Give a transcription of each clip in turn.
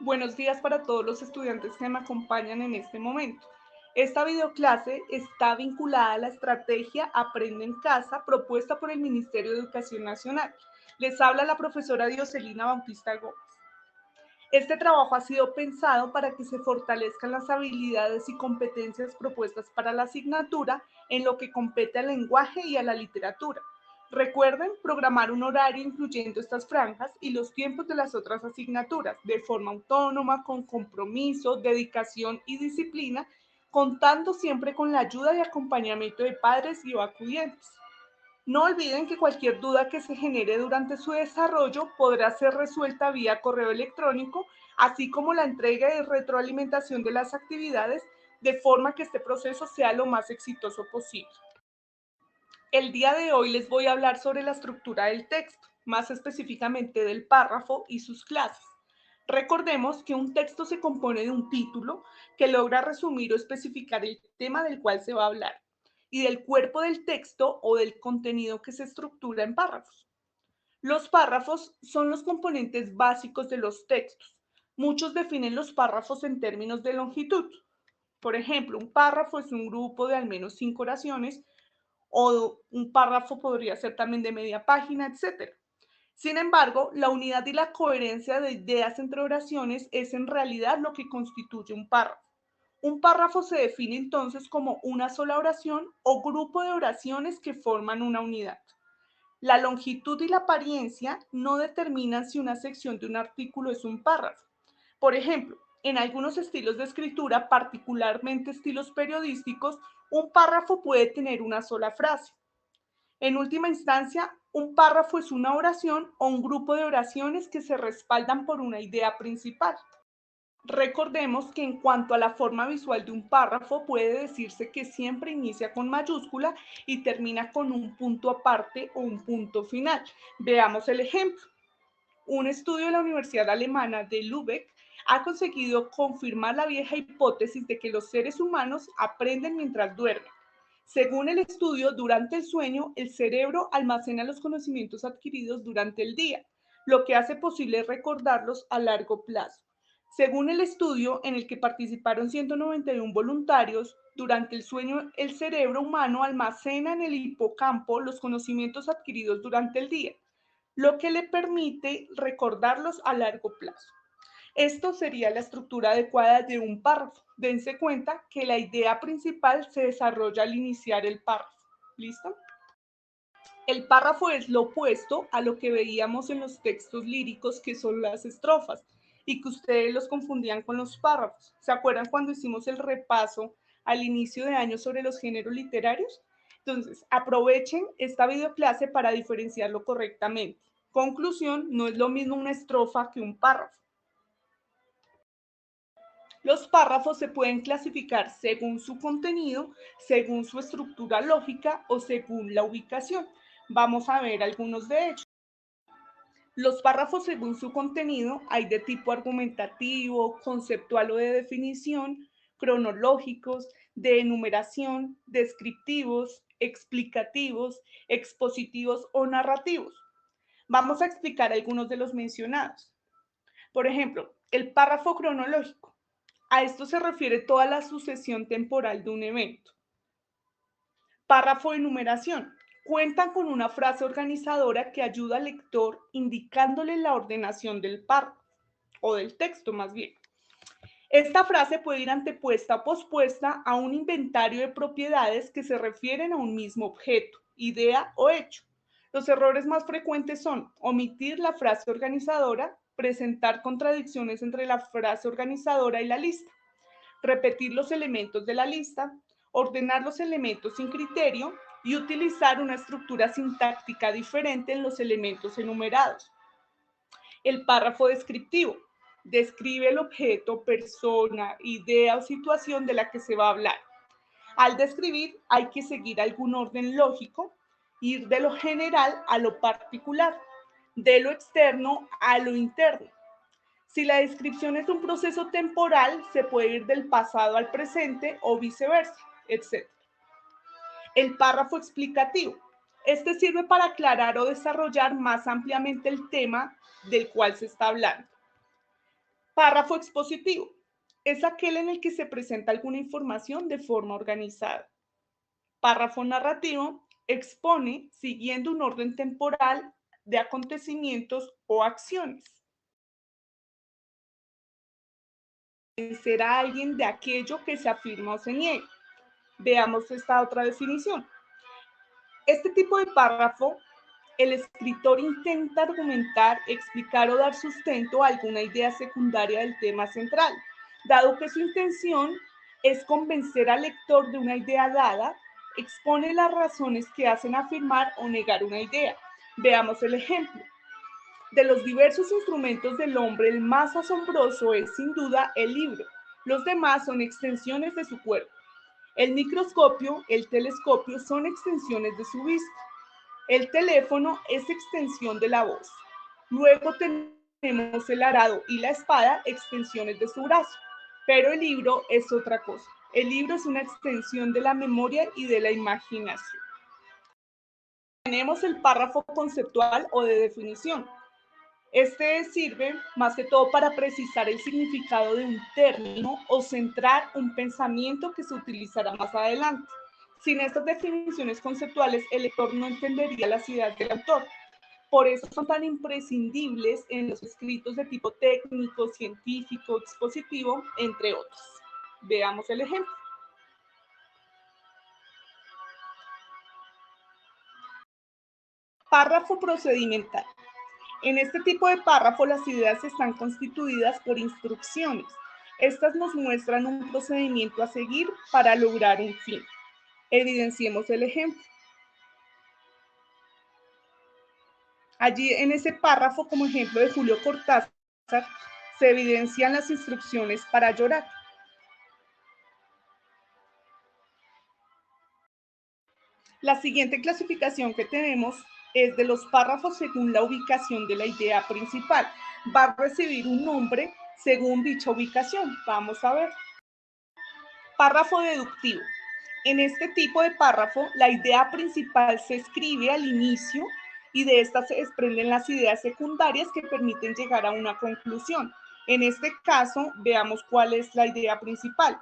Buenos días para todos los estudiantes que me acompañan en este momento. Esta videoclase está vinculada a la estrategia Aprende en Casa propuesta por el Ministerio de Educación Nacional. Les habla la profesora Dioselina Bautista Gómez. Este trabajo ha sido pensado para que se fortalezcan las habilidades y competencias propuestas para la asignatura en lo que compete al lenguaje y a la literatura. Recuerden programar un horario incluyendo estas franjas y los tiempos de las otras asignaturas de forma autónoma, con compromiso, dedicación y disciplina, contando siempre con la ayuda y acompañamiento de padres y o acudientes. No olviden que cualquier duda que se genere durante su desarrollo podrá ser resuelta vía correo electrónico, así como la entrega y retroalimentación de las actividades, de forma que este proceso sea lo más exitoso posible. El día de hoy les voy a hablar sobre la estructura del texto, más específicamente del párrafo y sus clases. Recordemos que un texto se compone de un título que logra resumir o especificar el tema del cual se va a hablar y del cuerpo del texto o del contenido que se estructura en párrafos. Los párrafos son los componentes básicos de los textos. Muchos definen los párrafos en términos de longitud. Por ejemplo, un párrafo es un grupo de al menos 5 oraciones o un párrafo podría ser también de media página, etcétera. Sin embargo, la unidad y la coherencia de ideas entre oraciones es en realidad lo que constituye un párrafo. Un párrafo se define entonces como una sola oración o grupo de oraciones que forman una unidad. La longitud y la apariencia no determinan si una sección de un artículo es un párrafo. Por ejemplo, en algunos estilos de escritura, particularmente estilos periodísticos, un párrafo puede tener una sola frase. En última instancia, un párrafo es una oración o un grupo de oraciones que se respaldan por una idea principal. Recordemos que en cuanto a la forma visual de un párrafo, puede decirse que siempre inicia con mayúscula y termina con un punto aparte o un punto final. Veamos el ejemplo. Un estudio de la Universidad Alemana de Lübeck ha conseguido confirmar la vieja hipótesis de que los seres humanos aprenden mientras duermen. Según el estudio, durante el sueño, el cerebro almacena los conocimientos adquiridos durante el día, lo que hace posible recordarlos a largo plazo. Según el estudio, en el que participaron 191 voluntarios, durante el sueño el cerebro humano almacena en el hipocampo los conocimientos adquiridos durante el día, lo que le permite recordarlos a largo plazo. Esto sería la estructura adecuada de un párrafo. Dense cuenta que la idea principal se desarrolla al iniciar el párrafo. ¿Listo? El párrafo es lo opuesto a lo que veíamos en los textos líricos, que son las estrofas, y que ustedes los confundían con los párrafos. ¿Se acuerdan cuando hicimos el repaso al inicio de año sobre los géneros literarios? Entonces, aprovechen esta videoclase para diferenciarlo correctamente. Conclusión, no es lo mismo una estrofa que un párrafo. Los párrafos se pueden clasificar según su contenido, según su estructura lógica o según la ubicación. Vamos a ver algunos de ellos. Los párrafos según su contenido hay de tipo argumentativo, conceptual o de definición, cronológicos, de enumeración, descriptivos, explicativos, expositivos o narrativos. Vamos a explicar algunos de los mencionados. Por ejemplo, el párrafo cronológico. A esto se refiere toda la sucesión temporal de un evento. Párrafo de numeración. Cuentan con una frase organizadora que ayuda al lector indicándole la ordenación del párrafo o del texto más bien. Esta frase puede ir antepuesta o pospuesta a un inventario de propiedades que se refieren a un mismo objeto, idea o hecho. Los errores más frecuentes son omitir la frase organizadora, presentar contradicciones entre la frase organizadora y la lista, repetir los elementos de la lista, ordenar los elementos sin criterio y utilizar una estructura sintáctica diferente en los elementos enumerados. El párrafo descriptivo describe el objeto, persona, idea o situación de la que se va a hablar. Al describir hay que seguir algún orden lógico, ir de lo general a lo particular, de lo externo a lo interno. Si la descripción es un proceso temporal, se puede ir del pasado al presente o viceversa, etc. El párrafo explicativo. Este sirve para aclarar o desarrollar más ampliamente el tema del cual se está hablando. Párrafo expositivo. Es aquel en el que se presenta alguna información de forma organizada. Párrafo narrativo. Expone siguiendo un orden temporal de acontecimientos o acciones. Será alguien de aquello que se afirma o se niega. Veamos esta otra definición. Este tipo de párrafo, el escritor intenta argumentar, explicar o dar sustento a alguna idea secundaria del tema central, dado que su intención es convencer al lector de una idea dada, expone las razones que hacen afirmar o negar una idea. Veamos el ejemplo. De los diversos instrumentos del hombre, el más asombroso es sin duda el libro. Los demás son extensiones de su cuerpo. El microscopio, el telescopio son extensiones de su vista. El teléfono es extensión de la voz. Luego tenemos el arado y la espada, extensiones de su brazo. Pero el libro es otra cosa. El libro es una extensión de la memoria y de la imaginación. Tenemos el párrafo conceptual o de definición. Este sirve más que todo para precisar el significado de un término o centrar un pensamiento que se utilizará más adelante. Sin estas definiciones conceptuales, el lector no entendería las ideas del autor. Por eso son tan imprescindibles en los escritos de tipo técnico, científico, expositivo, entre otros. Veamos el ejemplo. Párrafo procedimental. En este tipo de párrafo, las ideas están constituidas por instrucciones. Estas nos muestran un procedimiento a seguir para lograr un fin. Evidenciemos el ejemplo. Allí en ese párrafo, como ejemplo de Julio Cortázar, se evidencian las instrucciones para llorar. La siguiente clasificación que tenemos es de los párrafos según la ubicación de la idea principal. Va a recibir un nombre según dicha ubicación. Vamos a ver. Párrafo deductivo. En este tipo de párrafo, la idea principal se escribe al inicio y de esta se desprenden las ideas secundarias que permiten llegar a una conclusión. En este caso, veamos cuál es la idea principal.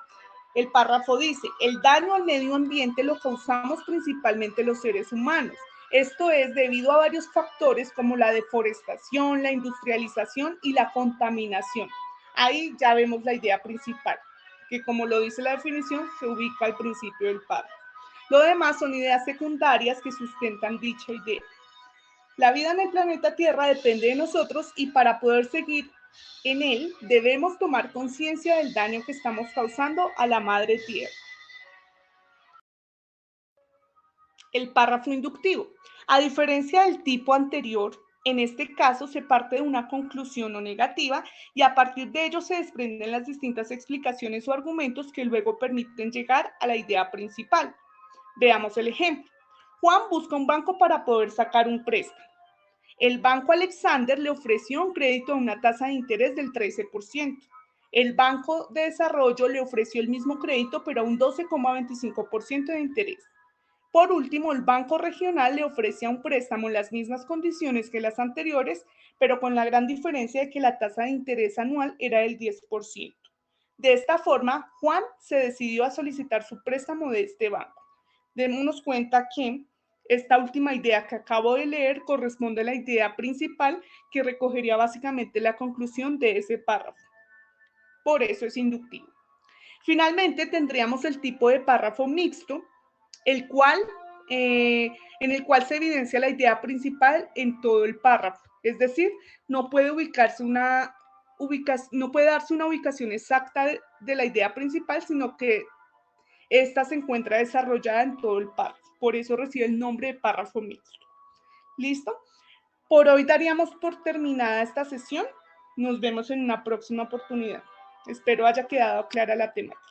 El párrafo dice, el daño al medio ambiente lo causamos principalmente los seres humanos. Esto es debido a varios factores como la deforestación, la industrialización y la contaminación. Ahí ya vemos la idea principal, que como lo dice la definición, se ubica al principio del párrafo. Lo demás son ideas secundarias que sustentan dicha idea. La vida en el planeta Tierra depende de nosotros y para poder seguir en él debemos tomar conciencia del daño que estamos causando a la madre tierra. El párrafo inductivo. A diferencia del tipo anterior, en este caso se parte de una conclusión o negativa y a partir de ello se desprenden las distintas explicaciones o argumentos que luego permiten llegar a la idea principal. Veamos el ejemplo. Juan busca un banco para poder sacar un préstamo. El Banco Alexander le ofreció un crédito a una tasa de interés del 13%. El Banco de Desarrollo le ofreció el mismo crédito, pero a un 12,25% de interés. Por último, el Banco Regional le ofrece un préstamo en las mismas condiciones que las anteriores, pero con la gran diferencia de que la tasa de interés anual era del 10%. De esta forma, Juan se decidió a solicitar su préstamo de este banco. Démonos cuenta que esta última idea que acabo de leer corresponde a la idea principal que recogería básicamente la conclusión de ese párrafo. Por eso es inductivo. Finalmente tendríamos el tipo de párrafo mixto, el cual, en el cual se evidencia la idea principal en todo el párrafo. Es decir, no puede no puede darse una ubicación exacta de la idea principal, sino que esta se encuentra desarrollada en todo el párrafo. Por eso recibe el nombre de párrafo mixto. ¿Listo? Por hoy daríamos por terminada esta sesión. Nos vemos en una próxima oportunidad. Espero haya quedado clara la temática.